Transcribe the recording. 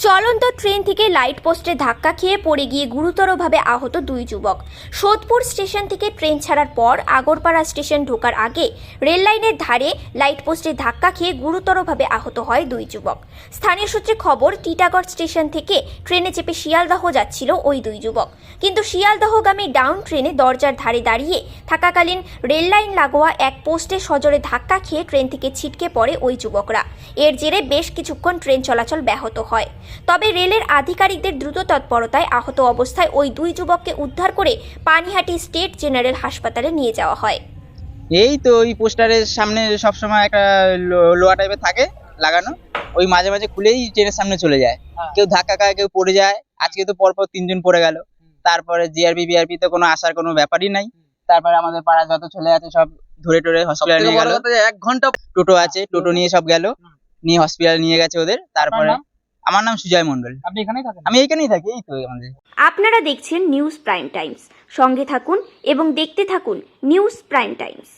চলন্ত ট্রেন থেকে লাইট পোস্টে ধাক্কা খেয়ে পড়ে গিয়ে গুরুতরভাবে আহত দুই যুবক। সোদপুর স্টেশন থেকে ট্রেন ছাড়ার পর আগরপাড়া স্টেশন ঢোকার আগে রেল লাইনের ধারে লাইট পোস্টে ধাক্কা খেয়ে গুরুতরভাবে আহত হয় দুই যুবক। স্থানীয় সূত্রে খবর, টিটাগড় স্টেশন থেকে ট্রেনে চেপে শিয়ালদহ যাচ্ছিল ওই দুই যুবক, কিন্তু শিয়ালদহগামী ডাউন ট্রেনে দরজার ধারে দাঁড়িয়ে থাকাকালীন রেল লাইন লাগোয়া এক পোস্টে সজোরে ধাক্কা খেয়ে ট্রেন থেকে ছিটকে পড়ে ওই যুবকরা। এর জেরে বেশ কিছুক্ষণ ট্রেন চলাচল ব্যাহত হয়। তবে রেলের আধিকারিকদের দ্রুত তৎপরতায় আহত অবস্থায় ওই দুই যুবককে উদ্ধার করে পানিহাটি স্টেট জেনারেল হাসপাতালে নিয়ে যাওয়া হয়। এই তো ওই পোস্টারের সামনে সবসময় একটা লোহা টাইপের থাকে লাগানো, ওই মাঝে মাঝে খুলেই ট্রেনের সামনে চলে যায়। কেউ ধাক্কা খায়, কেউ পড়ে যায়। আজকে তো পরপর 3 জন পড়ে গেল। তারপরে জিআরপি বিআরপি তো কোনো আসার কোনো ব্যাপারই নাই। তারপরে আমাদের পাড়া যত ছেলে আছে সব ধরে টরে হসপিটালে নিয়ে গেল। 1 ঘন্টা টোটো আছে, টোটো নিয়ে সব গেল, নিয়ে হসপিটাল নিয়ে গেছে ওদের। তারপরে আমার নাম সুজয় মন্ডল। আপনি এখানেই থাকেন? আমি এইখানেই থাকি। এই তো আমাদের। আপনারা দেখছেন নিউজ প্রাইম টাইমস। সঙ্গে থাকুন এবং দেখতে থাকুন নিউজ প্রাইম টাইমস।